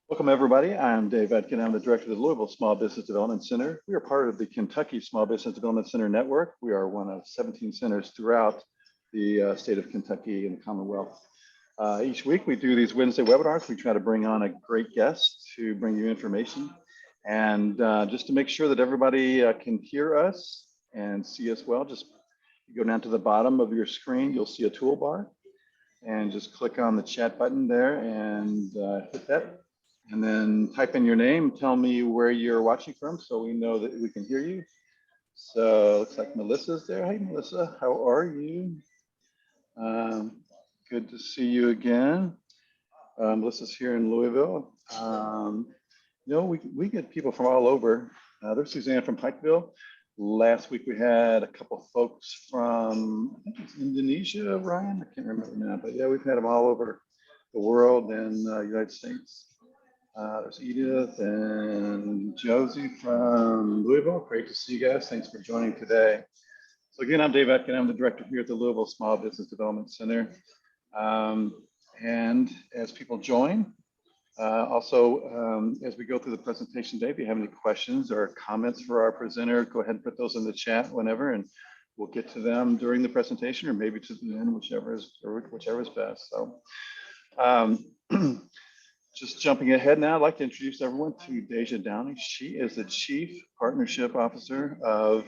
Welcome, everybody. I'm Dave Etkin. I'm the director of the Louisville Small Business Development Center. We are part of the Kentucky Small Business Development Center Network. We are one of 17 centers throughout the state of Kentucky and the Commonwealth. Each week we do these Wednesday webinars. We try to bring on a great guest to bring you information. And just to make sure that everybody can hear us and see us well, just go down to the bottom of your screen. You'll see a toolbar and just click on the chat button there and hit that. And then type in your name, tell me where you're watching from so we know that we can hear you. So looks like Melissa's there. Hey, Melissa, how are you? Good to see you again. Melissa's here in Louisville. We get people from all over. There's Suzanne from Pikeville. Last week we had a couple folks from, I think it's Indonesia, Ryan, I can't remember now, but yeah, we've had them all over the world and United States. There's Edith and Josie from Louisville. Great to see you guys. Thanks for joining today. So again, I'm Dave Etkin. I'm the director here at the Louisville Small Business Development Center. And as people join, as we go through the presentation today, if you have any questions or comments for our presenter, go ahead and put those in the chat whenever, and we'll get to them during the presentation or maybe to the end, whichever is best. So. Just jumping ahead now, I'd like to introduce everyone to Deja Downey. She is the Chief Partnership Officer of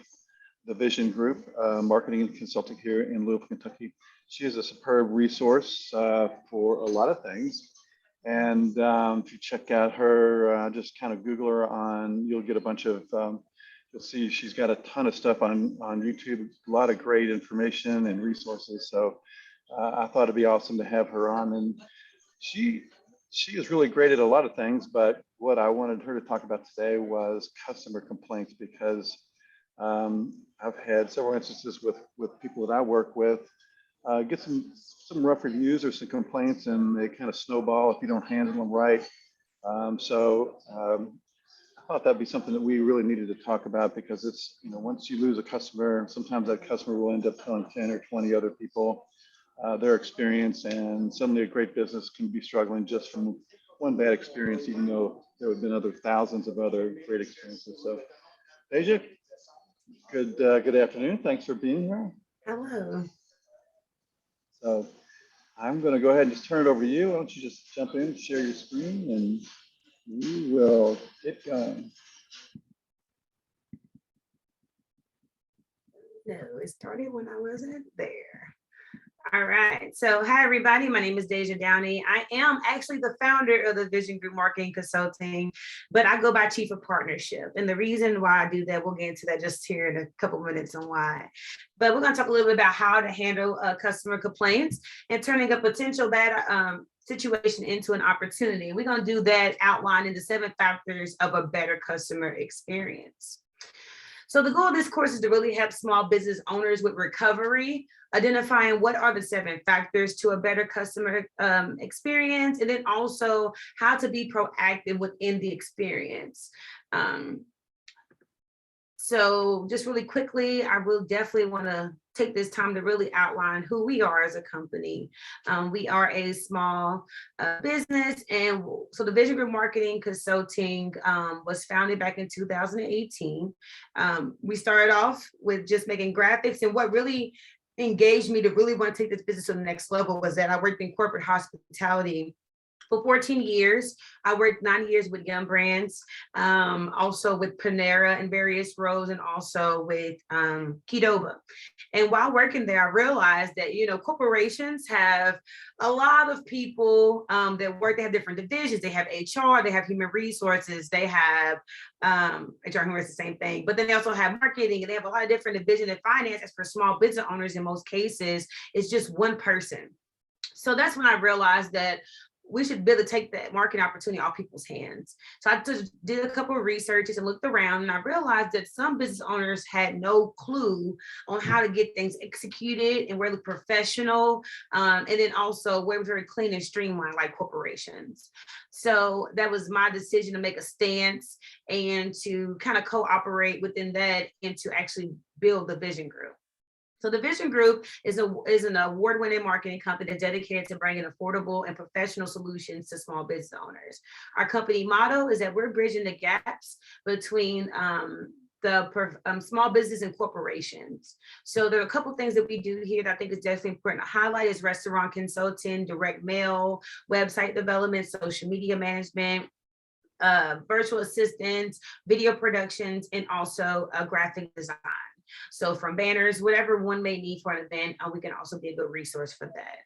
the Vision Group, marketing and consulting here in Louisville, Kentucky. She is a superb resource for a lot of things. And if you check out her, just kind of Google her you'll get a bunch of, you'll see she's got a ton of stuff on YouTube, a lot of great information and resources. So I thought it'd be awesome to have her on. And she is really great at a lot of things, but what I wanted her to talk about today was customer complaints, because I've had several instances with people that I work with get some rough reviews or some complaints, and they kind of snowball if you don't handle them right. I thought that'd be something that we really needed to talk about, because it's, once you lose a customer, sometimes that customer will end up telling 10 or 20 other people their experience, and suddenly a great business can be struggling just from one bad experience, even though there have been thousands of other great experiences. So, Deja, good afternoon. Thanks for being here. Hello. So, I'm going to go ahead and just turn it over to you. Why don't you just jump in, share your screen, and we will get going. No, it started when I wasn't there. All right. So hi, everybody. My name is Deja Downey. I am actually the founder of the Vision Group Marketing Consulting, but I go by Chief of Partnership. And the reason why I do that, we'll get into that just here in a couple minutes on why. But we're going to talk a little bit about how to handle customer complaints and turning a potential bad situation into an opportunity. We're going to do that outlining the 7 factors of a better customer experience. So the goal of this course is to really help small business owners with recovery, identifying what are the 7 factors to a better customer experience, and then also how to be proactive within the experience. So just really quickly, I will definitely want to take this time to really outline who we are as a company. We are a small business, and so the Vision Group Marketing Consulting was founded back in 2018. We started off with just making graphics, and what really engaged me to really want to take this business to the next level was that I worked in corporate hospitality for 14 years. I worked 9 years with Yum Brands, also with Panera in various roles, and also with Qdoba. And while working there, I realized that, corporations have a lot of people that work. They have different divisions. They have HR, they have human resources, they have HR, human resources, the same thing. But then they also have marketing, and they have a lot of different divisions. And finance, as for small business owners, in most cases, it's just one person. So that's when I realized that we should be able to take that market opportunity off people's hands. So I just did a couple of researches and looked around, and I realized that some business owners had no clue on how to get things executed and really professional, and then also where very clean and streamlined like corporations. So that was my decision to make a stance and to kind of cooperate within that and to actually build the Vision Group. So the Vision Group is an award-winning marketing company that's dedicated to bringing affordable and professional solutions to small business owners. Our company motto is that we're bridging the gaps between small business and corporations. So there are a couple things that we do here that I think is definitely important to highlight is restaurant consulting, direct mail, website development, social media management, virtual assistants, video productions, and also graphic design. So from banners, whatever one may need for an event, we can also be a good resource for that.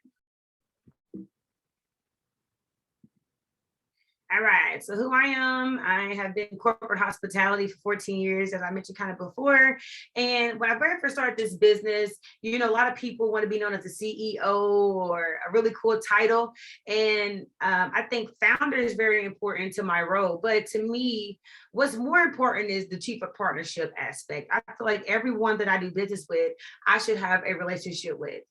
All right, so who I am, I have been in corporate hospitality for 14 years, as I mentioned kind of before. And when I very first started this business, you know, a lot of people want to be known as a CEO or a really cool title. And I think founder is very important to my role. But to me, what's more important is the chief of partnership aspect. I feel like everyone that I do business with, I should have a relationship with.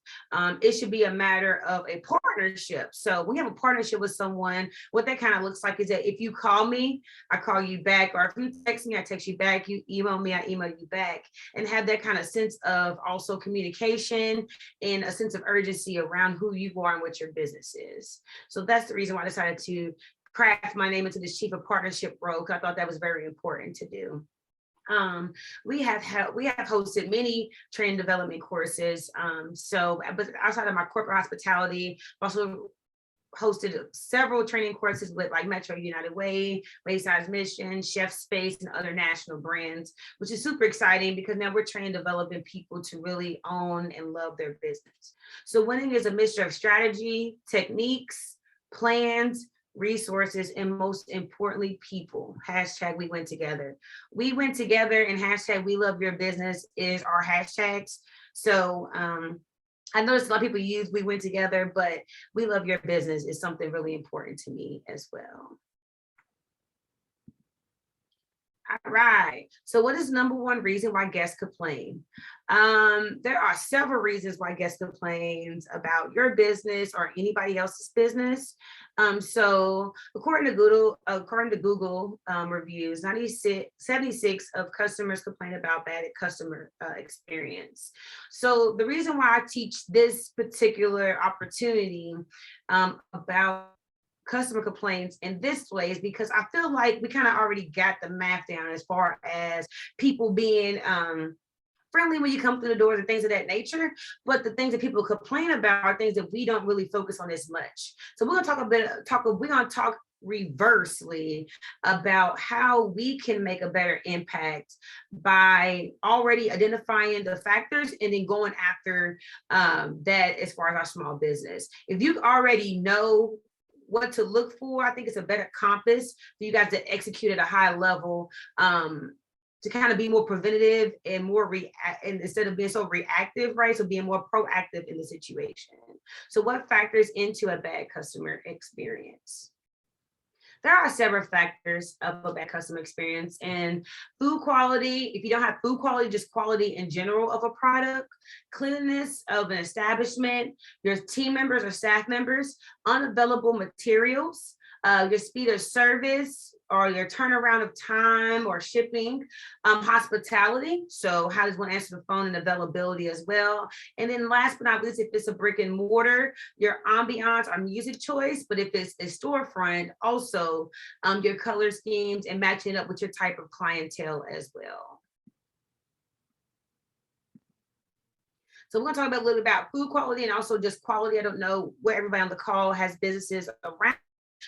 It should be a matter of a partnership. So we have a partnership with someone. What that kind of looks like is that if you call me, I call you back, or if you text me, I text you back, you email me, I email you back, and have that kind of sense of also communication and a sense of urgency around who you are and what your business is. So that's the reason why I decided to craft my name into this chief of partnership role, because I thought that was very important to do. We have hosted many training development courses. But outside of my corporate hospitality, also hosted several training courses with like Metro United Way, Wayside Mission, Chef Space, and other national brands, which is super exciting because now we're training developing people to really own and love their business. So winning is a mixture of strategy, techniques, plans, resources, and most importantly, people. Hashtag we win together. We win together, and hashtag we love your business is our hashtags. So I noticed a lot of people use we win together, but we love your business is something really important to me as well. All right. So what is number one reason why guests complain? There are several reasons why guests complain about your business or anybody else's business. So according to Google reviews, 76 of customers complain about bad customer experience. So the reason why I teach this particular opportunity about customer complaints in this way is because I feel like we kind of already got the math down as far as people being friendly when you come through the doors and things of that nature. But the things that people complain about are things that we don't really focus on as much. So we're gonna talk reversely about how we can make a better impact by already identifying the factors and then going after that as far as our small business. If you already know what to look for, I think it's a better compass for you guys to execute at a high level, to kind of be more preventative and more and instead of being so reactive, right? So being more proactive in the situation. So what factors into a bad customer experience? There are several factors of a bad customer experience, and food quality. If you don't have food quality, just quality in general of a product, cleanliness of an establishment, your team members or staff members, unavailable materials, your speed of service or your turnaround of time or shipping, hospitality. So how does one answer the phone and availability as well? And then last but not least, if it's a brick and mortar, your ambiance or music choice, but if it's a storefront, also your color schemes and matching up with your type of clientele as well. So we're gonna talk about a little bit about food quality and also just quality. I don't know where everybody on the call has businesses around.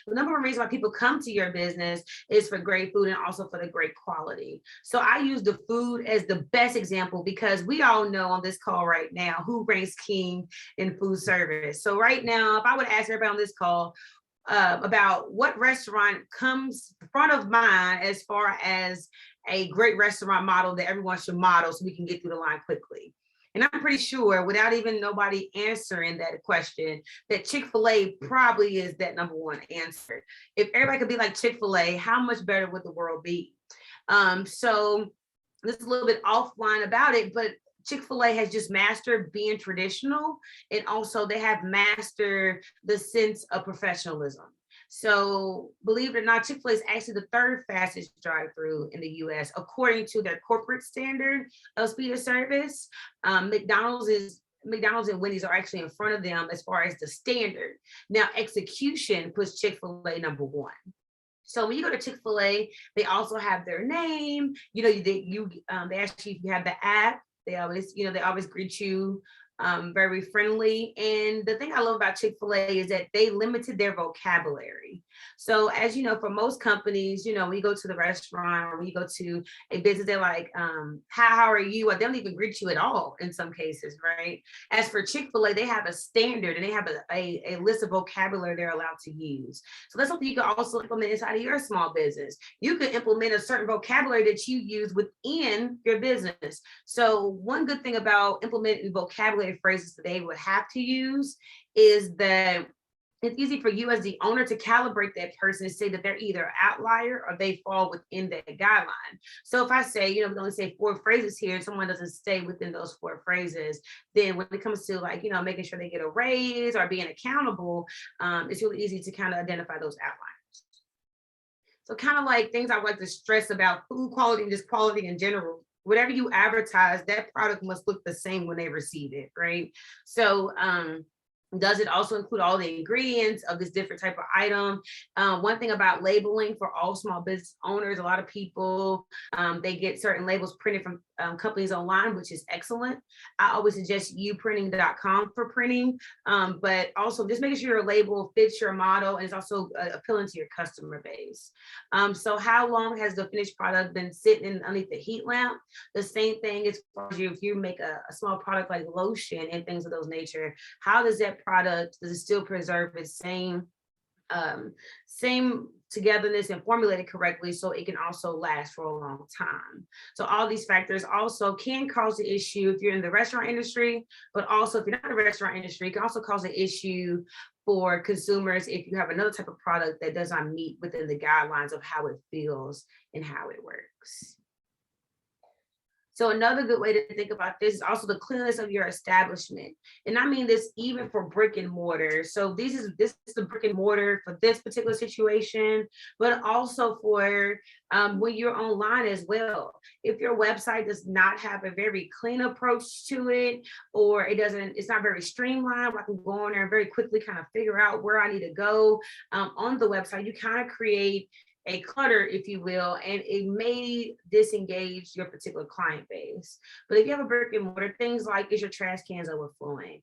The number one reason why people come to your business is for great food and also for the great quality. So I use the food as the best example because we all know on this call right now who reigns king in food service. So right now, if I would ask everybody on this call about what restaurant comes front of mind as far as a great restaurant model that everyone should model so we can get through the line quickly. And I'm pretty sure, without even nobody answering that question, that Chick-fil-A probably is that number one answer. If everybody could be like Chick-fil-A, how much better would the world be? So this is a little bit offline about it, but Chick-fil-A has just mastered being traditional, and also they have mastered the sense of professionalism. So believe it or not, Chick-fil-A is actually the third fastest drive-through in the US, according to their corporate standard of speed of service. McDonald's and Wendy's are actually in front of them as far as the standard. Now, execution puts Chick-fil-A number one. So when you go to Chick-fil-A, they also have their name. They ask you if you have the app. They always greet you very friendly. And the thing I love about Chick-fil-A is that they limited their vocabulary. So as you know, for most companies, when you go to the restaurant or when you go to a business, they're like, how are you? Or they don't even greet you at all in some cases, right? As for Chick-fil-A, they have a standard and they have a list of vocabulary they're allowed to use. So that's something you can also implement inside of your small business. You could implement a certain vocabulary that you use within your business. So one good thing about implementing vocabulary phrases that they would have to use is that it's easy for you as the owner to calibrate that person and say that they're either an outlier or they fall within that guideline. So if I say, we only say 4 phrases here, and someone doesn't stay within those 4 phrases, then when it comes to making sure they get a raise or being accountable, it's really easy to kind of identify those outliers. So kind of like things I like to stress about food quality and just quality in general. Whatever you advertise, that product must look the same when they receive it, right? So does it also include all the ingredients of this different type of item? One thing about labeling for all small business owners, a lot of people, they get certain labels printed from companies online, which is excellent. I always suggest uprinting.com for printing, but also just making sure your label fits your model and is also appealing to your customer base. So how long has the finished product been sitting underneath the heat lamp? The same thing as far as if you make a small product like lotion and things of those nature, how does it still preserve its same togetherness and formulated correctly so it can also last for a long time? So all these factors also can cause the issue if you're in the restaurant industry, but also if you're not in the restaurant industry, it can also cause an issue for consumers if you have another type of product that does not meet within the guidelines of how it feels and how it works. So another good way to think about this is also the cleanliness of your establishment. And I mean this even for brick and mortar. So this is the brick and mortar for this particular situation, but also for when you're online as well. If your website does not have a very clean approach to it, or it's not very streamlined, I can go on there and very quickly kind of figure out where I need to go on the website, you kind of create a clutter, if you will, and it may disengage your particular client base. But if you have a brick and mortar, things like, is your trash cans overflowing?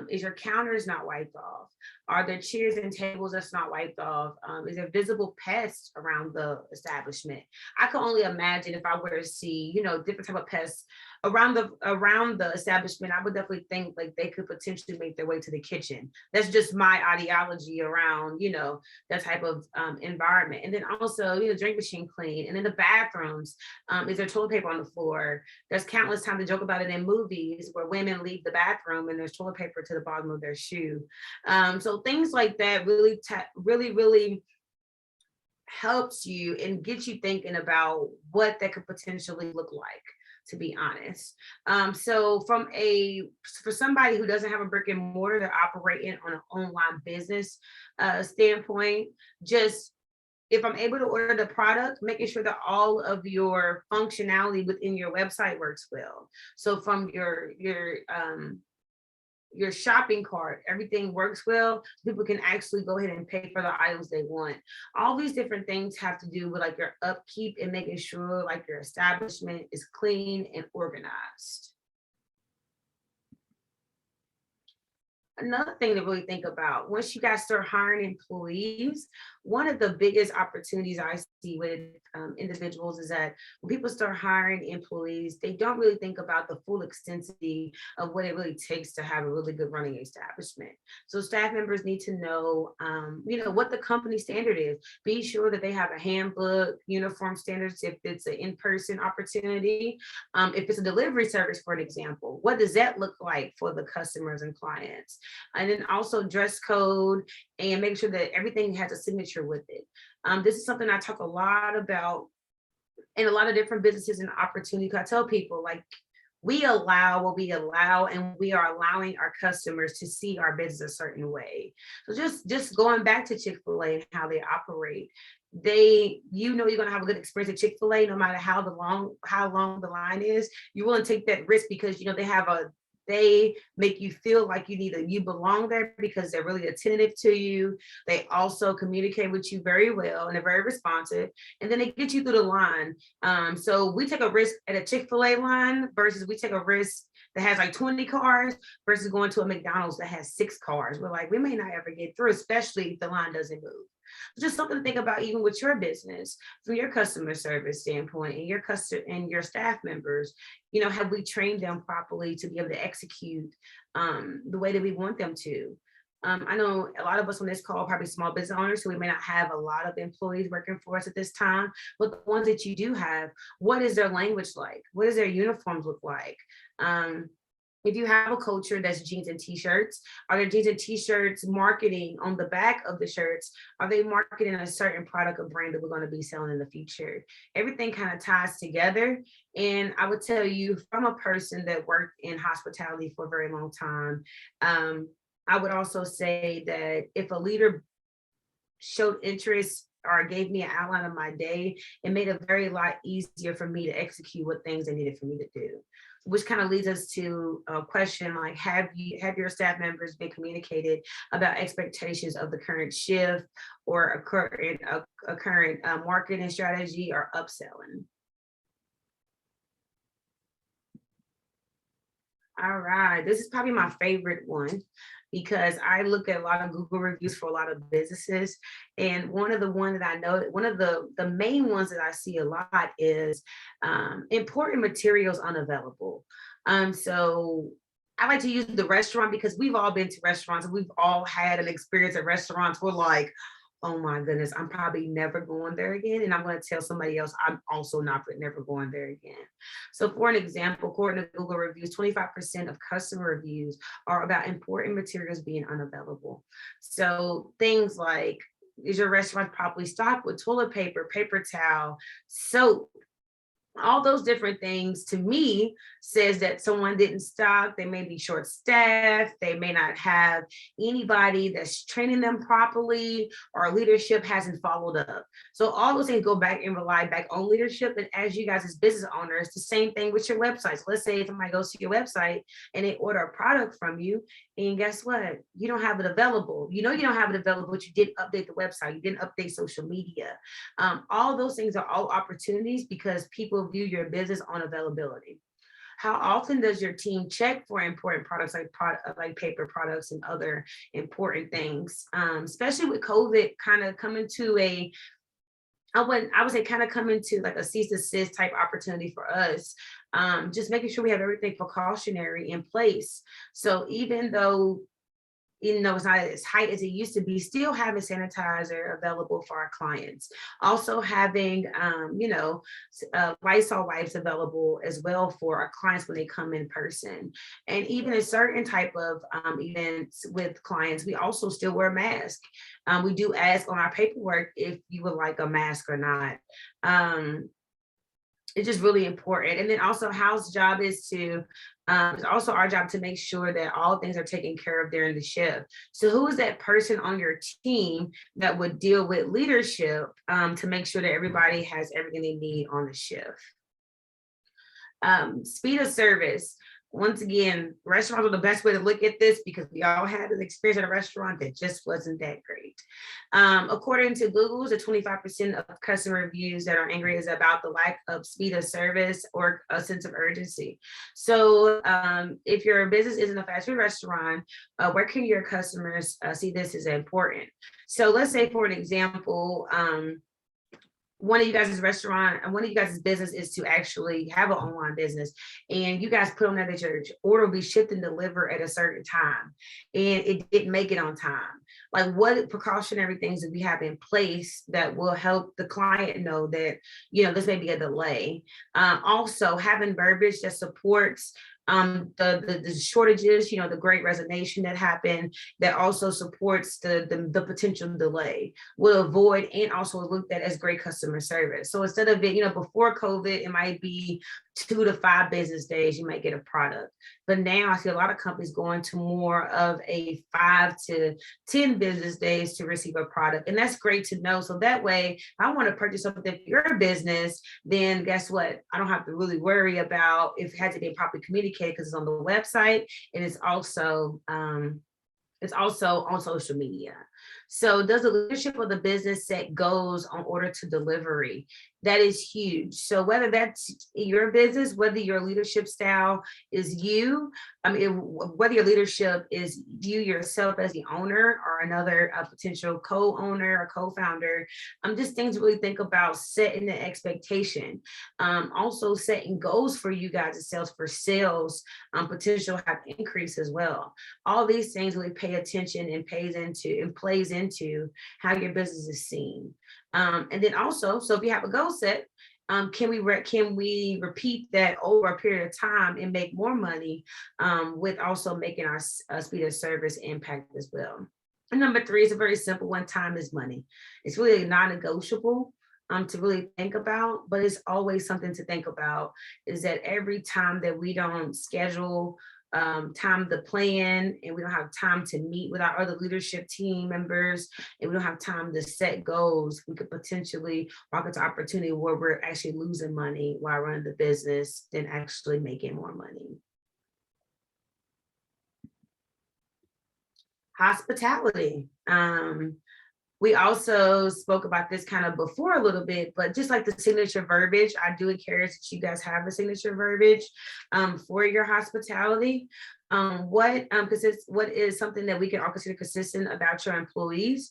Is your counters not wiped off? Are there chairs and tables that's not wiped off? Is there visible pests around the establishment? I can only imagine if I were to see, different type of pests around the establishment, I would definitely think like they could potentially make their way to the kitchen. That's just my ideology around, that type of environment. And then also, drink machine clean. And in the bathrooms, is there toilet paper on the floor? There's countless times to joke about it in movies where women leave the bathroom and there's toilet paper to the bottom of their shoe. So things like that really helps you and gets you thinking about what that could potentially look like, to be honest. So for somebody who doesn't have a brick and mortar, they're operating on an online business standpoint, just if I'm able to order the product, making sure that all of your functionality within your website works well. So from your shopping cart, everything works well. People can actually go ahead and pay for the items they want. All these different things have to do with like your upkeep and making sure like your establishment is clean and organized. Another thing to really think about, once you guys start hiring employees, one of the biggest opportunities I see with individuals is that when people start hiring employees, they don't really think about the full extensity of what it really takes to have a really good running establishment. So staff members need to know, what the company standard is. Be sure that they have a handbook, uniform standards if it's an in-person opportunity. If it's a delivery service, for an example, what does that look like for the customers and clients? And then also dress code and make sure that everything has a signature with it. This is something I talk a lot about in a lot of different businesses and opportunities. I tell people, like, we allow what we allow, and we are allowing our customers to see our business a certain way. So just going back to Chick-fil-A and how they operate, you're going to have a good experience at Chick-fil-A no matter how long the line is. You're willing to take that risk because they make you feel like you belong there because they're really attentive to you. They also communicate with you very well and they're very responsive, and then they get you through the line. So we take a risk at a Chick-fil-A line versus we take a risk that has like 20 cars versus going to a McDonald's that has 6 cars. We're like, we may not ever get through, especially if the line doesn't move. Just something to think about even with your business from your customer service standpoint and your staff members. Have we trained them properly to be able to execute the way that we want them to? I know a lot of us on this call are probably small business owners, so we may not have a lot of employees working for us at this time, but the ones that you do have, what is their language like? What does their uniforms look like? If you have a culture that's jeans and t-shirts, are there jeans and t-shirts marketing on the back of the shirts? Are they marketing a certain product or brand that we're going to be selling in the future? Everything kind of ties together. And I would tell you, from a person that worked in hospitality for a very long time, I would also say that if a leader showed interest or gave me an outline of my day, it made it very lot easier for me to execute what things they needed for me to do. Which kind of leads us to a question like, have your staff members been communicated about expectations of the current shift or a current marketing strategy or upselling? All right, this is probably my favorite one because I look at a lot of Google reviews for a lot of businesses. And one of the main ones that I see a lot is important materials unavailable. So I like to use the restaurant because we've all been to restaurants and we've all had an experience at restaurants. We're like, oh my goodness, I'm probably never going there again. And I'm going to tell somebody else I'm also never going there again. So for an example, according to Google reviews, 25% of customer reviews are about important materials being unavailable. So things like, is your restaurant properly stocked with toilet paper, paper towel, soap? All those different things to me says that someone didn't stock, they may be short staffed, they may not have anybody that's training them properly, or leadership hasn't followed up. So all those things go back and rely back on leadership. And as you guys as business owners, the same thing with your websites. Let's say somebody goes to your website and they order a product from you, and guess what? You don't have it available. You don't have it available, but you didn't update the website. You didn't update social media. All those things are all opportunities because people view your business on availability. How often does your team check for important products like paper products and other important things? Especially with COVID kind of coming to I would say kind of coming to like a cease and desist type opportunity for us. Just making sure we have everything precautionary in place. So even though it's not as high as it used to be, still having sanitizer available for our clients. Also having, Lysol wipes available as well for our clients when they come in person. And even a certain type of events with clients, we also still wear a mask. We do ask on our paperwork if you would like a mask or not. It's just really important. And then also it's also our job to make sure that all things are taken care of during the shift. So who is that person on your team that would deal with leadership to make sure that everybody has everything they need on the shift? Speed of service. Once again, restaurants are the best way to look at this because we all had an experience at a restaurant that just wasn't that great. According to Google, the 25% of customer reviews that are angry is about the lack of speed of service or a sense of urgency. So if your business isn't a fast food restaurant, where can your customers see this as important? So let's say, for an example, one of you guys' restaurant and one of you guys' business is to actually have an online business, and you guys put on there that your order will be shipped and delivered at a certain time and it didn't make it on time. Like, what precautionary things do we have in place that will help the client know that, this may be a delay? Also having verbiage that supports the shortages, you know, the great resignation that happened, that also supports the potential delay, will avoid and also looked at as great customer service. So instead of it, you know, before COVID, it might be 2 to 5 business days, you might get a product. But now I see a lot of companies going to more of a 5 to 10 business days to receive a product. And that's great to know. So that way, if I want to purchase something for your business, then guess what? I don't have to really worry about if it had to be properly communicated because it's on the website, and it's also on social media. So does the leadership of the business set goals on order to delivery? That is huge. So whether that's your business, whether your leadership style is you, whether your leadership is you yourself as the owner or another potential co-owner or co-founder, just things to really think about setting the expectation. Also setting goals for you guys as sales potential have increased as well. All these things really pay attention and plays into how your business is seen. And then also, so if you have a goal set, can we repeat that over a period of time and make more money with also making our speed of service impact as well. And number 3 is a very simple one: time is money. It's really non-negotiable to really think about, but it's always something to think about, is that every time that we don't schedule time to plan, and we don't have time to meet with our other leadership team members, and we don't have time to set goals, we could potentially walk into opportunity where we're actually losing money while running the business than actually making more money. Hospitality. We also spoke about this kind of before a little bit, but just like the signature verbiage, I do encourage that you guys have a signature verbiage for your hospitality. What is something that we can all consider consistent about your employees?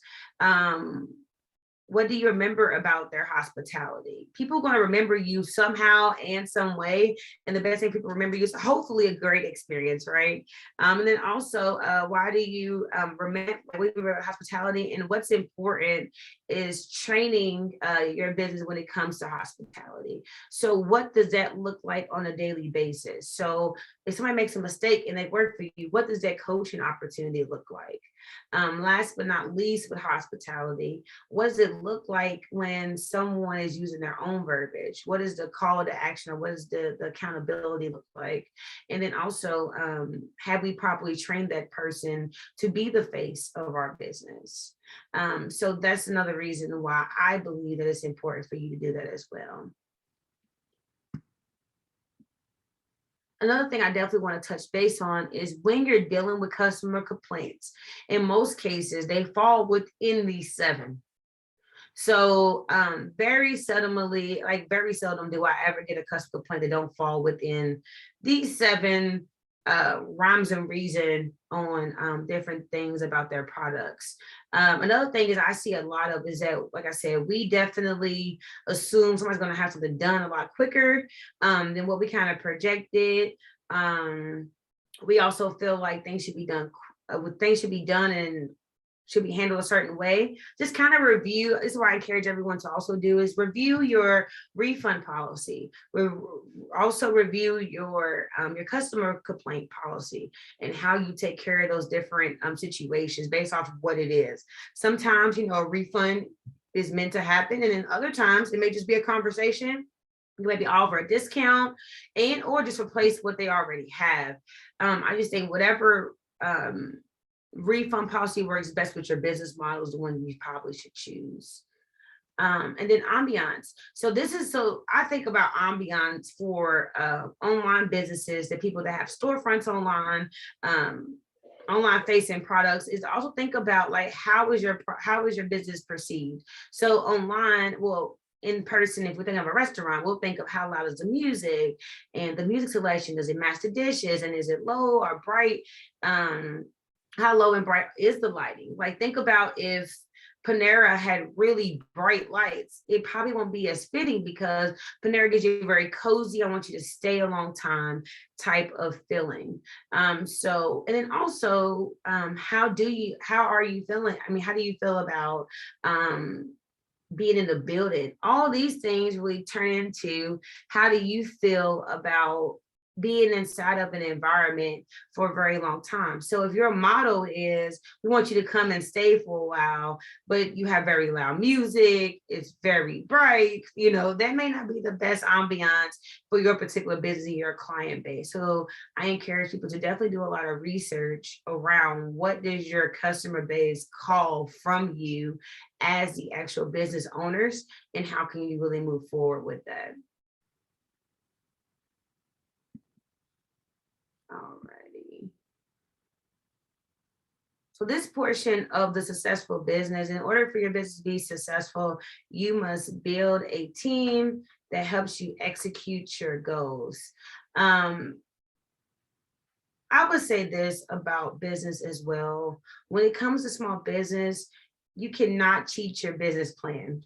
What do you remember about their hospitality? People are going to remember you somehow and some way. And the best thing people remember you is hopefully a great experience, right? And then also, why do you remember hospitality? And what's important is training your business when it comes to hospitality. So what does that look like on a daily basis? So if somebody makes a mistake and they work for you, what does that coaching opportunity look like? Last but not least, with hospitality, what does it look like when someone is using their own verbiage? What is the call to action, or what is the accountability look like? And then also, have we properly trained that person to be the face of our business? So that's another reason why I believe that it's important for you to do that as well. Another thing I definitely want to touch base on is when you're dealing with customer complaints. In most cases, they fall within these 7. So very seldom do I ever get a customer complaint that don't fall within these 7 rhymes and reason on different things about their products. Another thing is I see a lot of is that, like I said, we definitely assume somebody's going to have something done a lot quicker than what we kind of projected. We also feel like things should be done and should be handled a certain way. Just kind of review. This is what I encourage everyone to also do, is review your refund policy. Also review your customer complaint policy and how you take care of those different situations based off of what it is. Sometimes, a refund is meant to happen, and then other times it may just be a conversation. You might be offer a discount or just replace what they already have. I just think whatever refund policy works best with your business model is the one you probably should choose. And then ambiance. So I think about ambiance for online businesses, the people that have storefronts online, online facing products, is also think about like how is your business perceived. So online, in person, if we think of a restaurant, we'll think of how loud is the music and the music selection. Does it match the dishes, and is it low or bright? How low and bright is the lighting? Like, think about if Panera had really bright lights, it probably won't be as fitting, because Panera gives you a very cozy, I want you to stay a long time type of feeling. And then also, how are you feeling? I mean, how do you feel about being in the building? All these things really turn into how do you feel about being inside of an environment for a very long time. So if your model is we want you to come and stay for a while, but you have very loud music, it's very bright, that may not be the best ambiance for your particular business, your client base. So I encourage people to definitely do a lot of research around what does your customer base call from you as the actual business owners, and how can you really move forward with that. Alrighty. So this portion of the successful business, in order for your business to be successful, you must build a team that helps you execute your goals. I would say this about business as well. When it comes to small business, you cannot cheat your business plan.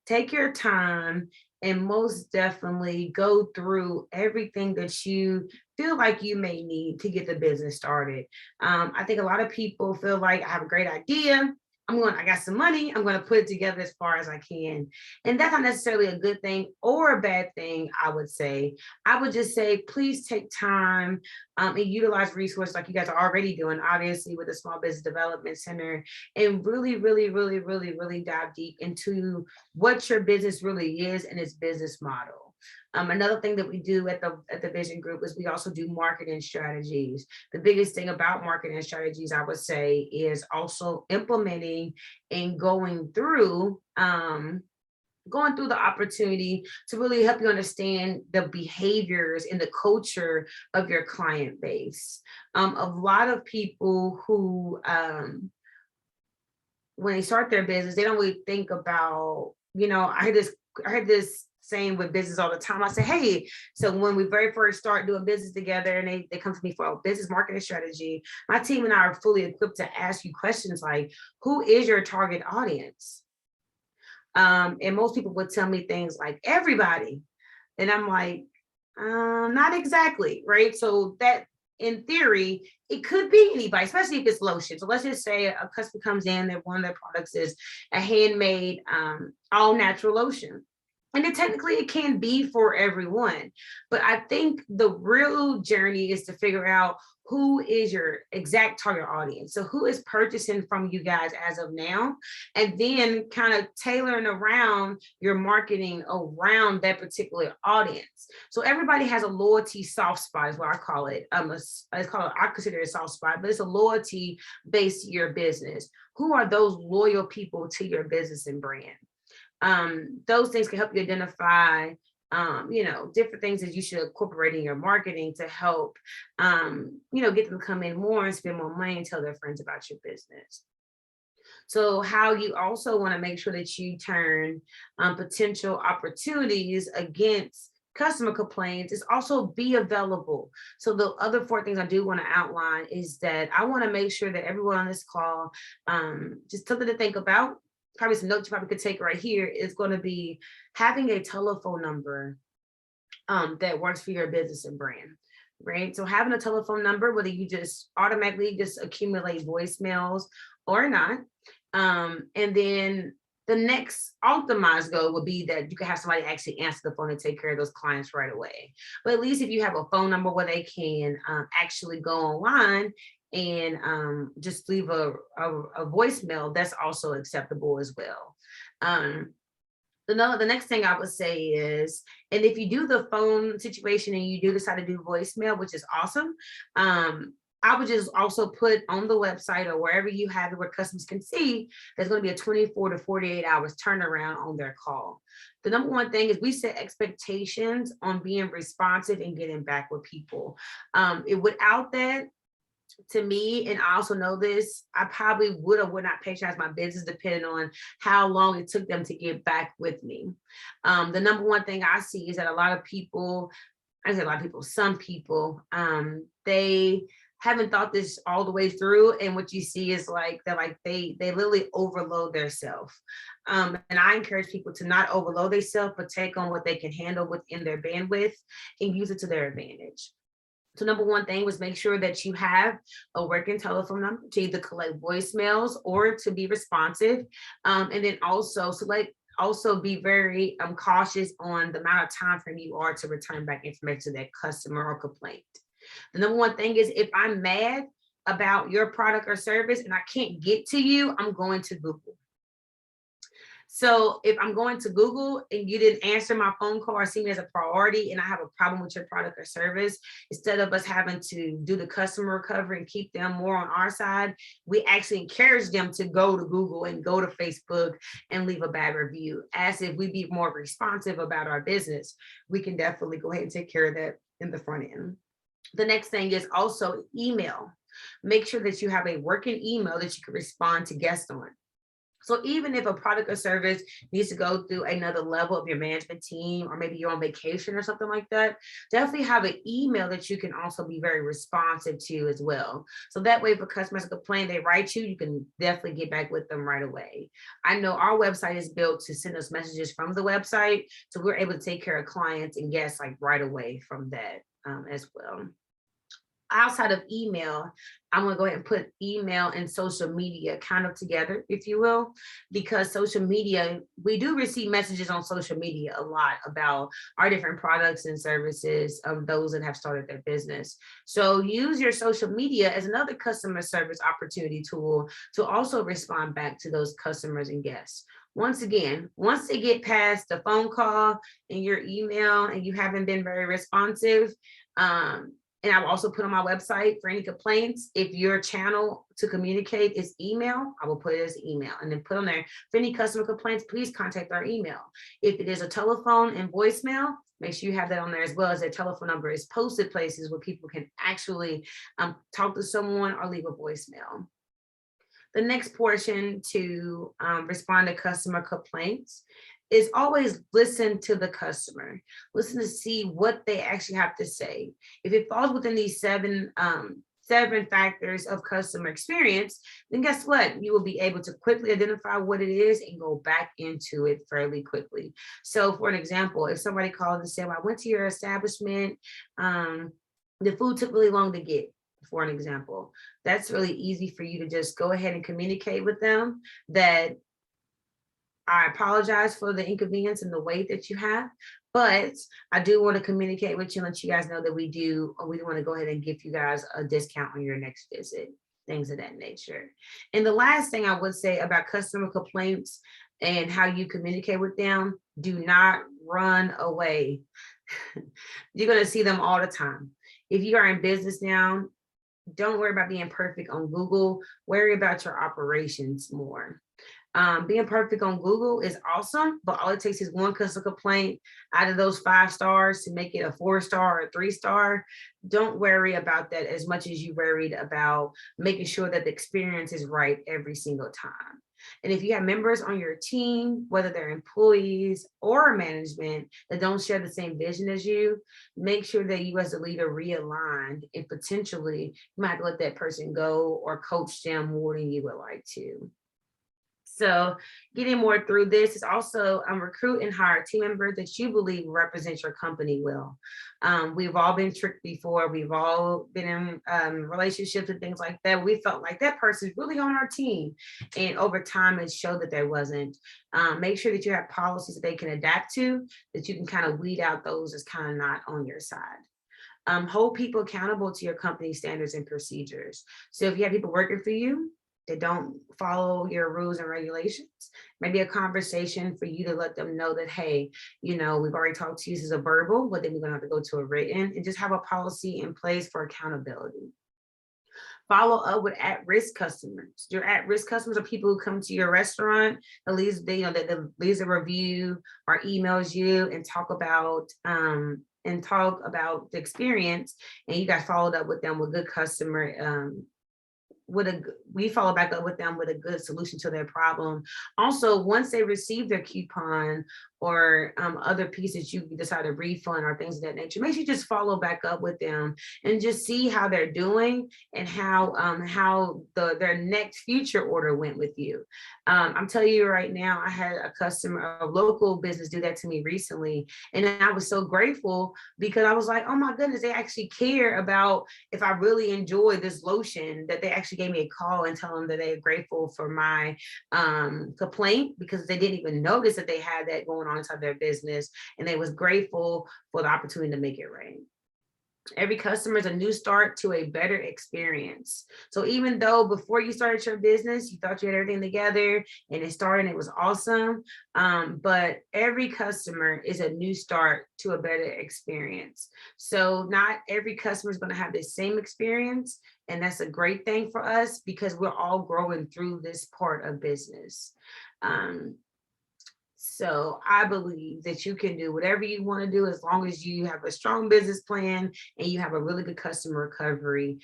Take your time and most definitely go through everything that you feel like you may need to get the business started. I think a lot of people feel like I have a great idea. I got some money, I'm going to put it together as far as I can. And that's not necessarily a good thing or a bad thing, I would say. I would just say, please take time and utilize resources like you guys are already doing, obviously, with the Small Business Development Center, and really, really, really, really, really dive deep into what your business really is and its business model. Another thing that we do at the Vision Group is we also do marketing strategies. The biggest thing about marketing strategies, I would say, is also implementing and going through the opportunity to really help you understand the behaviors and the culture of your client base. A lot of people who, when they start their business, they don't really think about, I heard this saying with business all the time. I say, hey, so when we very first start doing business together and they come to me for a business marketing strategy, my team and I are fully equipped to ask you questions like, who is your target audience? And most people would tell me things like everybody. And I'm like, not exactly, right? So that in theory, it could be anybody, especially if it's lotion. So let's just say a customer comes in that one of their products is a handmade, all natural lotion. And then technically it can be for everyone. But I think the real journey is to figure out who is your exact target audience. So who is purchasing from you guys as of now, and then kind of tailoring around your marketing around that particular audience. So everybody has a loyalty soft spot is what I call it. I consider it a soft spot, but it's a loyalty based to your business. Who are those loyal people to your business and brand? Those things can help you identify, different things that you should incorporate in your marketing to help, get them to come in more and spend more money and tell their friends about your business. So how you also want to make sure that you turn potential opportunities against customer complaints is also be available. So the other 4 things I do want to outline is that I want to make sure that everyone on this call, just something to think about, probably some notes you probably could take right here, is going to be having a telephone number that works for your business and brand, right? So having a telephone number, whether you just automatically just accumulate voicemails or not. And then the next optimized goal would be that you can have somebody actually answer the phone and take care of those clients right away. But at least if you have a phone number where they can actually go online and just leave a voicemail, that's also acceptable as well. The next thing I would say is, and if you do the phone situation and you do decide to do voicemail, which is awesome, I would just also put on the website or wherever you have it where customers can see, there's going to be a 24 to 48 hours turnaround on their call. The number one thing is we set expectations on being responsive and getting back with people. Without that, to me, and I also know this, I probably would or would not patronize my business depending on how long it took them to get back with me. The number one thing I see is that some people, they haven't thought this all the way through. And what you see is they literally overload their self. And I encourage people to not overload their self, but take on what they can handle within their bandwidth and use it to their advantage. So number one thing was make sure that you have a working telephone number to either collect voicemails or to be responsive. And then also select also be very cautious on the amount of time frame you are to return back information to that customer or complaint. The number one thing is, if I'm mad about your product or service and I can't get to you, I'm going to Google. So if I'm going to Google and you didn't answer my phone call or see me as a priority and I have a problem with your product or service, instead of us having to do the customer recovery and keep them more on our side, we actually encourage them to go to Google and go to Facebook and leave a bad review. As if we be more responsive about our business, we can definitely go ahead and take care of that in the front end. The next thing is also email. Make sure that you have a working email that you can respond to guests on. So even if a product or service needs to go through another level of your management team, or maybe you're on vacation or something like that, definitely have an email that you can also be very responsive to as well. So that way, if a customer's complain, they write you, you can definitely get back with them right away. I know our website is built to send us messages from the website, so we're able to take care of clients and guests like right away from that as well. Outside of email, I'm going to go ahead and put email and social media kind of together, if you will, because social media, we do receive messages on social media a lot about our different products and services of those that have started their business. So use your social media as another customer service opportunity tool to also respond back to those customers and guests. Once again, once they get past the phone call and your email and you haven't been very responsive, and I've also put on my website for any complaints, if your channel to communicate is email, I will put it as email, and then put on there, for any customer complaints, please contact our email. If it is a telephone and voicemail, make sure you have that on there as well, as their telephone number is posted places where people can actually talk to someone or leave a voicemail. The next portion to respond to customer complaints is always listen to the customer. Listen to see what they actually have to say. If it falls within these seven factors of customer experience, then guess what? You will be able to quickly identify what it is and go back into it fairly quickly. So for an example, if somebody calls and said, well, I went to your establishment, the food took really long to get, for an example, that's really easy for you to just go ahead and communicate with them that I apologize for the inconvenience and the wait that you have, but I do want to communicate with you and let you guys know that we want to go ahead and give you guys a discount on your next visit, things of that nature. And the last thing I would say about customer complaints and how you communicate with them, do not run away. You're going to see them all the time. If you are in business now, don't worry about being perfect on Google, worry about your operations more. Being perfect on Google is awesome, but all it takes is one customer complaint out of those 5 stars to make it a 4-star or a 3-star. Don't worry about that as much as you worried about making sure that the experience is right every single time. And if you have members on your team, whether they're employees or management that don't share the same vision as you, make sure that you as a leader realign, and potentially you might have to let that person go or coach them more than you would like to. So getting more through this is also recruit and hire a team member that you believe represents your company well. We've all been tricked before. We've all been in relationships and things like that. We felt like that person's really on our team. And over time, it showed that there wasn't. Make sure that you have policies that they can adapt to, that you can kind of weed out those that's kind of not on your side. Hold people accountable to your company standards and procedures. So if you have people working for you that don't follow your rules and regulations, maybe a conversation for you to let them know that, hey, we've already talked to you, this is a verbal, but then we're gonna have to go to a written, and just have a policy in place for accountability. Follow up with at-risk customers. Your at-risk customers are people who come to your restaurant, at least that leaves a review or emails you and talk about the experience, and you guys followed up with them with good customer we follow back up with them with a good solution to their problem. Also, once they receive their coupon or other pieces you decide to refund or things of that nature, make sure you just follow back up with them and just see how they're doing and how their next future order went with you. I'm telling you right now, I had a customer, a local business, do that to me recently, and I was so grateful because I was like, oh my goodness, they actually care about if I really enjoy this lotion, that they actually gave me a call and tell them that they're grateful for my complaint, because they didn't even notice that they had that going on inside their business, and they was grateful for the opportunity to make it rain. Every customer is a new start to a better experience. So even though before you started your business, you thought you had everything together and it started and it was awesome, but every customer is a new start to a better experience. So not every customer is going to have the same experience. And that's a great thing for us because we're all growing through this part of business. So I believe that you can do whatever you want to do as long as you have a strong business plan and you have a really good customer recovery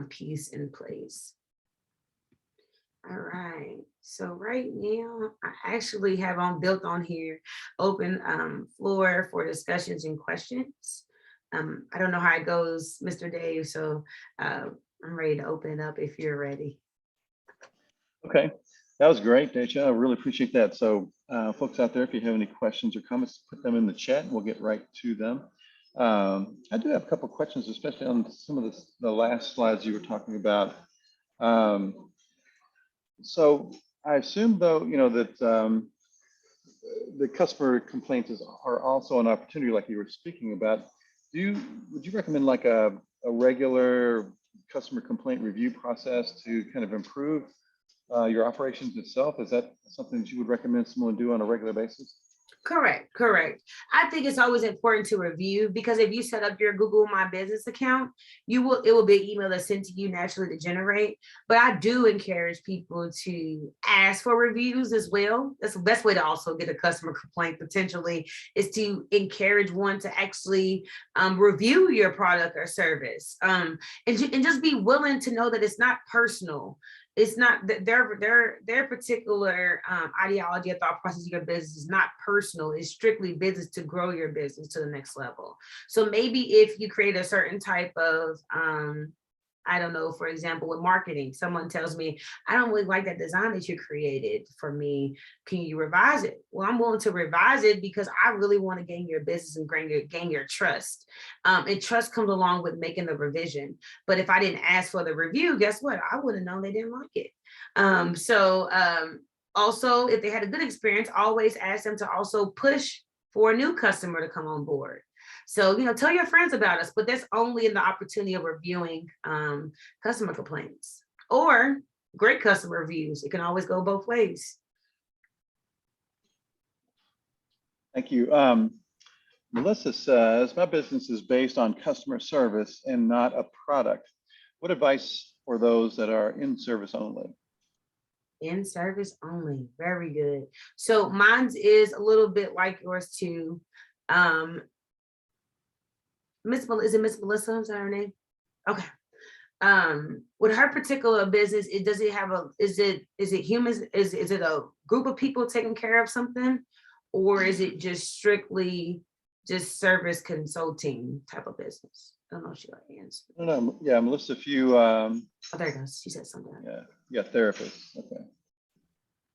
piece in place. All right. So right now, I actually have built on here open floor for discussions and questions. I don't know how it goes, Mr. Dave. So I'm ready to open it up if you're ready. Okay, that was great, Deja. I really appreciate that. So folks out there, if you have any questions or comments, put them in the chat and we'll get right to them. I do have a couple of questions, especially on some of the last slides you were talking about. So I assume though, that the customer complaints are also an opportunity like you were speaking about. Would you recommend like a regular customer complaint review process to kind of improve your operations itself? Is that something that you would recommend someone do on a regular basis? Correct. I think it's always important to review, because if you set up your Google My Business account, it will be an email that's sent to you naturally to generate. But I do encourage people to ask for reviews as well. That's the best way to also get a customer complaint potentially, is to encourage one to actually review your product or service, and just be willing to know that it's not personal. It's not that their particular ideology or thought process of your business is not personal. It's strictly business to grow your business to the next level. So maybe if you create a certain type of I don't know, for example, with marketing, someone tells me, I don't really like that design that you created for me. Can you revise it? Well, I'm willing to revise it because I really want to gain your business and gain your trust. And trust comes along with making the revision. But if I didn't ask for the review, guess what? I would have known they didn't like it. Also, if they had a good experience, always ask them to also push for a new customer to come on board. So, tell your friends about us, but that's only in the opportunity of reviewing customer complaints or great customer reviews. It can always go both ways. Thank you. Melissa says, my business is based on customer service and not a product. What advice for those that are in service only? In service only. Very good. So mine's is a little bit like yours too. Is it Miss Melissa? Is that her name? Okay. With her particular business, is it humans? Is it a group of people taking care of something, or is it just strictly just service consulting type of business? I don't know if she got answer. No, yeah, Melissa, if you oh, there it goes. She said something. Yeah, therapist. Okay.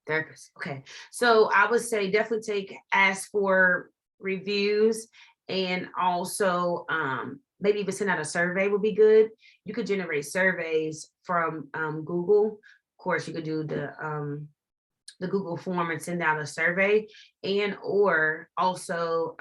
Therapist. Okay. So I would say definitely ask for reviews. And also maybe even send out a survey would be good. You could generate surveys from Google. Of course, you could do the Google form and send out a survey, and or also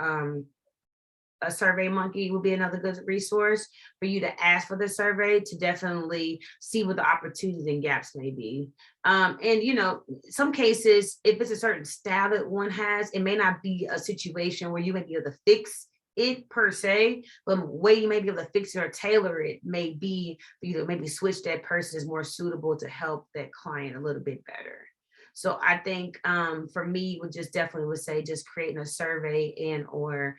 a Survey Monkey would be another good resource for you to ask for the survey to definitely see what the opportunities and gaps may be. And some cases, if it's a certain style that one has, it may not be a situation where you may be able to fix it per se, but the way you may be able to fix it or tailor it may be for you to maybe switch that person is more suitable to help that client a little bit better. So I think for me, would say just creating a survey and or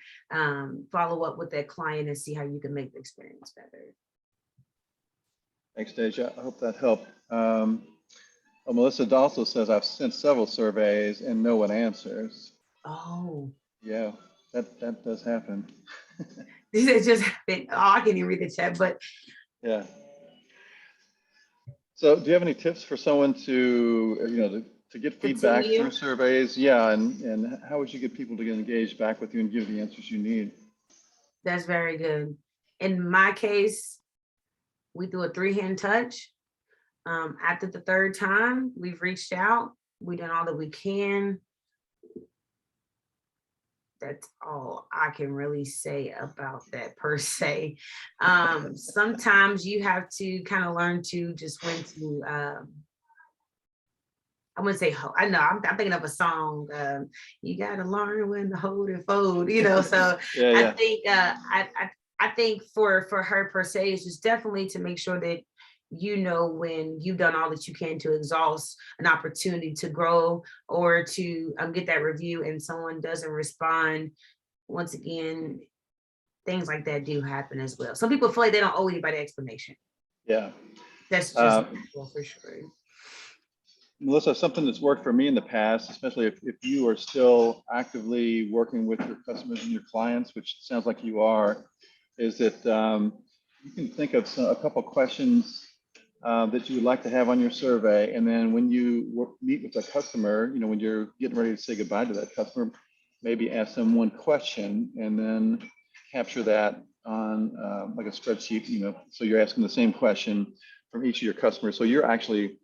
follow up with that client and see how you can make the experience better. Thanks, Deja. I hope that helped. Melissa also says, I've sent several surveys and no one answers. Oh, Yeah, that does happen. It just happened. Oh, I can't even read the chat, but Yeah. So do you have any tips for someone to, to get feedback through continue. surveys? Yeah, and how would you get people to get engaged back with you and give the answers you need? That's very good. In my case, we do a three-hand touch. After the third time, we've reached out. We've done all that we can. That's all I can really say about that per se. Sometimes you have to kind of learn to just when to I wouldn't say I know I'm thinking of a song. You gotta learn when to hold and fold, So Yeah, I yeah, think I think for her per se is just definitely to make sure that when you've done all that you can to exhaust an opportunity to grow or to get that review and someone doesn't respond. Once again, things like that do happen as well. Some people feel like they don't owe anybody explanation. yeah. That's just Uh, for sure. Melissa, something that's worked for me in the past, especially if you are still actively working with your customers and your clients, which sounds like you are, is that you can think of a couple questions that you would like to have on your survey. And then when you meet with a customer, when you're getting ready to say goodbye to that customer, maybe ask them one question and then capture that on like a spreadsheet, so you're asking the same question from each of your customers. So you're actually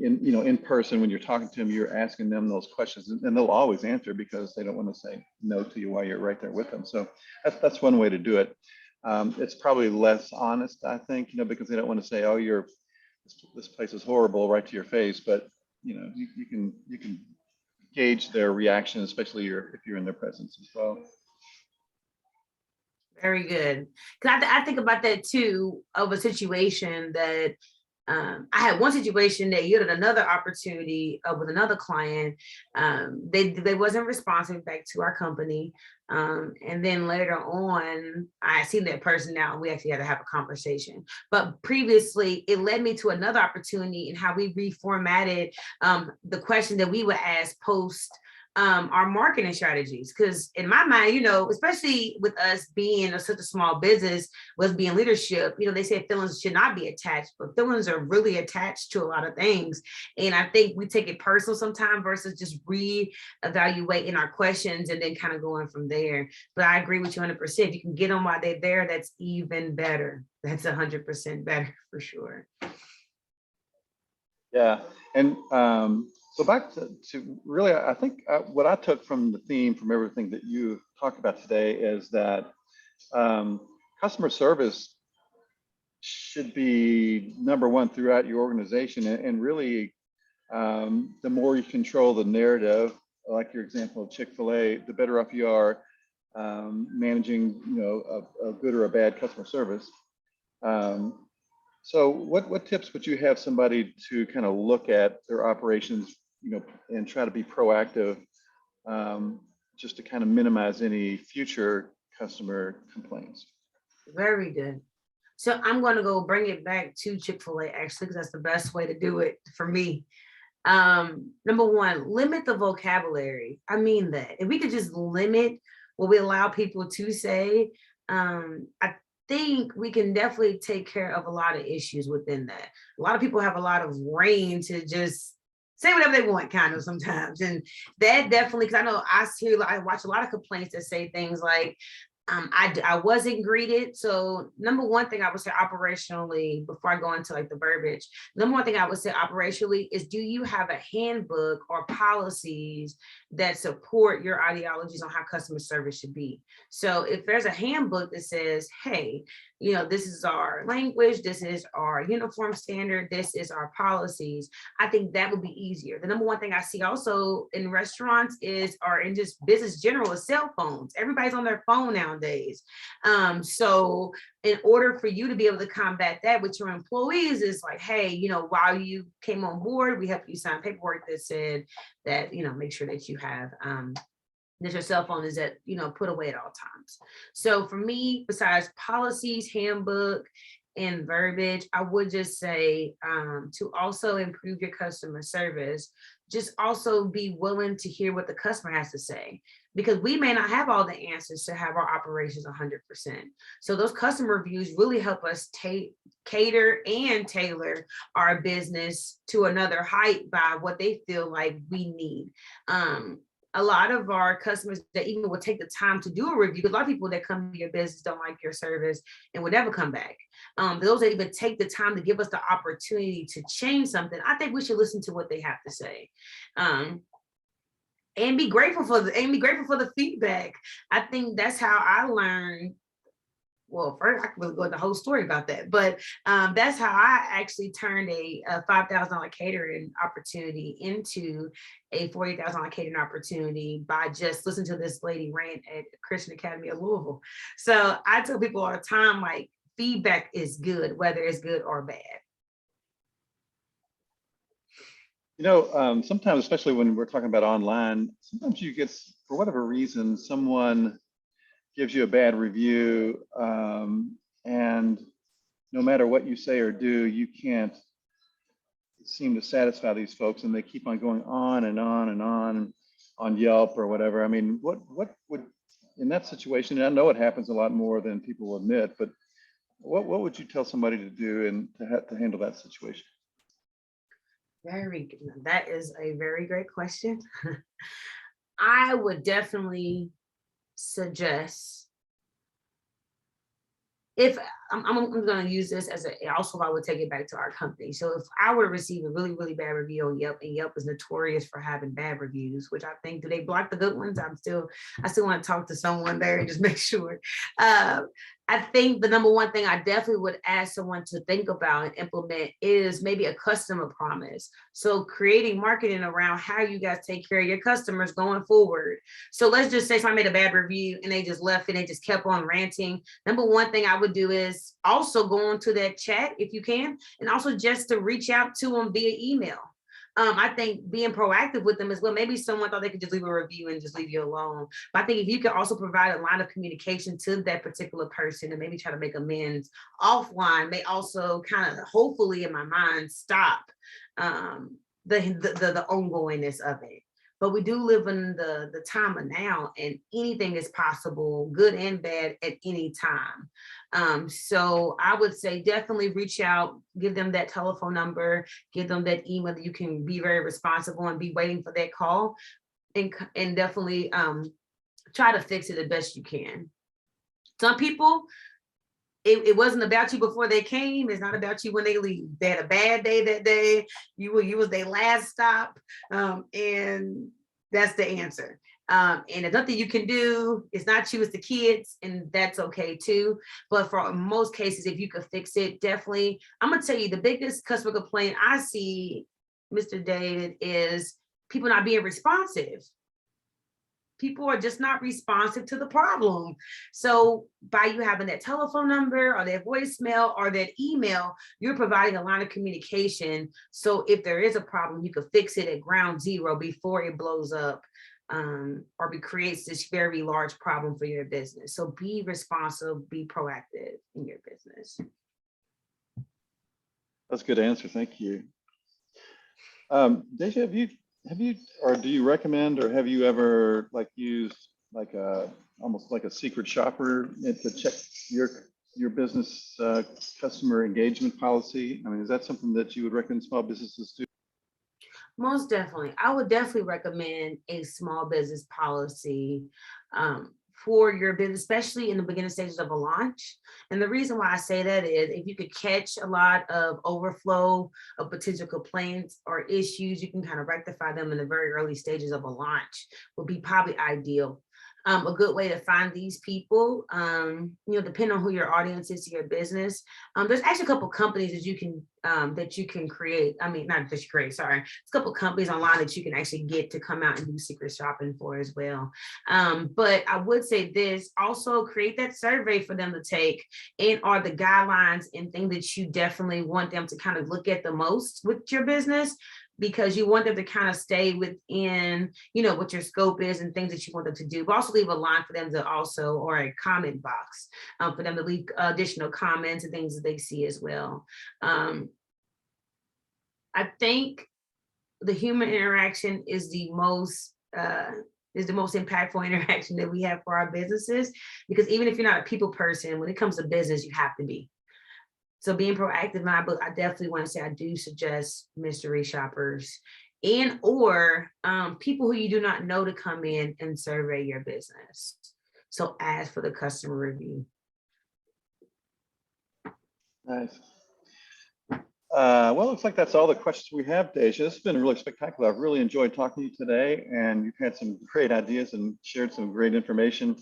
in person when you're talking to them, you're asking them those questions, and they'll always answer because they don't want to say no to you while you're right there with them. So that's one way to do it. It's probably less honest, I think, because they don't want to say, oh, this place is horrible right to your face, but you can gauge their reaction, especially if you're in their presence as well. Very good. Because I think about that too, of a situation that I had one situation that yielded another opportunity with another client. They wasn't responsive back to our company. And then later on, I seen that person now and we actually had to have a conversation. But previously, it led me to another opportunity in how we reformatted the question that we would ask post our marketing strategies. Because in my mind, especially with us being such a small business, with being leadership, they say feelings should not be attached, but feelings are really attached to a lot of things. And I think we take it personal sometimes versus just re-evaluating our questions and then kind of going from there. But I agree with you 100%. If you can get them while they're there, that's even better. That's 100% better for sure. Yeah, and so back to really, I think what I took from the theme from everything that you talked about today is that um, customer service should be number one throughout your organization, and really, the more you control the narrative, like your example of Chick-fil-A, the better off you are managing, a good or a bad customer service. Um, so what tips would you have somebody to kind of look at their operations, and try to be proactive, um, just to kind of minimize any future customer complaints? Very good. So I'm going to go bring it back to Chick-fil-A actually, because that's the best way to do it for me. Number one, limit the vocabulary. I mean that. If we could just limit what we allow people to say, I think we can definitely take care of a lot of issues within that. A lot of people have a lot of reign to just say whatever they want, kind of sometimes. And that definitely, because I know I watch a lot of complaints that say things like, I wasn't greeted. So number one thing I would say operationally, before I go into like the verbiage, number one thing I would say operationally is, do you have a handbook or policies that support your ideologies on how customer service should be? So if there's a handbook that says, hey, this is our language, this is our uniform standard, this is our policies, I think that would be easier. The number one thing I see also in restaurants or in just business general is cell phones. Everybody's on their phone nowadays. So in order for you to be able to combat that with your employees is like, hey, while you came on board, we helped you sign paperwork that said that, make sure that you have that your cell phone is put away at all times. So for me, besides policies, handbook, and verbiage, I would just say to also improve your customer service, just also be willing to hear what the customer has to say, because we may not have all the answers to have our operations 100%. So those customer reviews really help us cater and tailor our business to another height by what they feel like we need. A lot of our customers that even will take the time to do a review, because a lot of people that come to your business don't like your service and would never come back. Those that even take the time to give us the opportunity to change something, I think we should listen to what they have to say. And be grateful for the feedback. I think that's how I learned. Well, first I can really go into the whole story about that, but that's how I actually turned a $5,000 catering opportunity into a $40,000 catering opportunity by just listening to this lady rant at Christian Academy of Louisville. So I tell people all the time, like, feedback is good, whether it's good or bad. Sometimes, especially when we're talking about online, sometimes you get, for whatever reason, someone gives you a bad review, and no matter what you say or do, you can't seem to satisfy these folks, and they keep on going on and on and on Yelp or whatever. I mean, what would, in that situation, and I know it happens a lot more than people will admit, but what would you tell somebody to do and to handle that situation? That is a very great question. I would definitely suggest, if I'm going to use this as also I would take it back to our company. So if I were to receive a really, really bad review on Yelp, and Yelp is notorious for having bad reviews, which I think, do they block the good ones? I still want to talk to someone there and just make sure. I think the number one thing I definitely would ask someone to think about and implement is maybe a customer promise. So creating marketing around how you guys take care of your customers going forward. So let's just say someone made a bad review and they just left and they just kept on ranting. Number one thing I would do is also go into that chat if you can, and also just to reach out to them via email. I think being proactive with them as well. Maybe someone thought they could just leave a review and just leave you alone. But I think if you could also provide a line of communication to that particular person and maybe try to make amends offline, may also kind of, hopefully in my mind, stop the ongoingness of it. But we do live in the time of now, and anything is possible, good and bad, at any time. So I would say definitely reach out, give them that telephone number, give them that email that you can be very responsible and be waiting for that call, and definitely try to fix it the best you can. Some people, it wasn't about you before they came. It's not about you when they leave. They had a bad day that day. You was their last stop, and that's the answer. And there's nothing you can do. It's not you, it's the kids, and that's okay too. But for most cases, if you could fix it, definitely. I'm gonna tell you, the biggest customer complaint I see, Mr. David, is people not being responsive. People are just not responsive to the problem. So by you having that telephone number or that voicemail or that email, you're providing a line of communication. So if there is a problem, you could fix it at ground zero before it blows up, or creates this very large problem for your business. So be responsive, be proactive in your business. That's a good answer. Thank you. Deja, have you, or do you recommend, or have you ever used almost like a secret shopper to check your business customer engagement policy? I mean, is that something that you would recommend small businesses do? Most definitely. I would definitely recommend a small business policy for your business, especially in the beginning stages of a launch. And the reason why I say that is, if you could catch a lot of overflow of potential complaints or issues, you can kind of rectify them in the very early stages of a launch, would be probably ideal. A good way to find these people, depending on who your audience is to your business. There's actually a couple companies that you can create. I mean, not just create, sorry. It's a couple companies online that you can actually get to come out and do secret shopping for as well. But I would say this, also create that survey for them to take, and are the guidelines and things that you definitely want them to kind of look at the most with your business, because you want them to kind of stay within, what your scope is and things that you want them to do. But also leave a line for them to also, or a comment box for them to leave additional comments and things that they see as well. I think the human interaction is the most impactful interaction that we have for our businesses, because even if you're not a people person, when it comes to business, you have to be. So being proactive in my book, I definitely want to say I do suggest mystery shoppers and or people who you do not know to come in and survey your business. So ask for the customer review. Nice. Well, looks like that's all the questions we have, Deja. This has been really spectacular. I've really enjoyed talking to you today, and you've had some great ideas and shared some great information.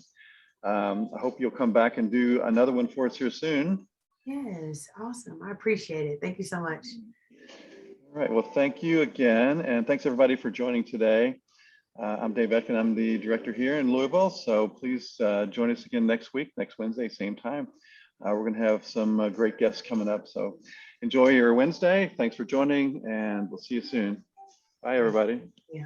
I hope you'll come back and do another one for us here soon. Yes, awesome. I appreciate it. Thank you so much. All right, well, thank you again, and thanks everybody for joining today. I'm Dave Etkin, I'm the director here in Louisville, so please join us again next week, next Wednesday, same time. We're gonna have some great guests coming up, so enjoy your Wednesday. Thanks for joining, and we'll see you soon. Bye, everybody. Yeah.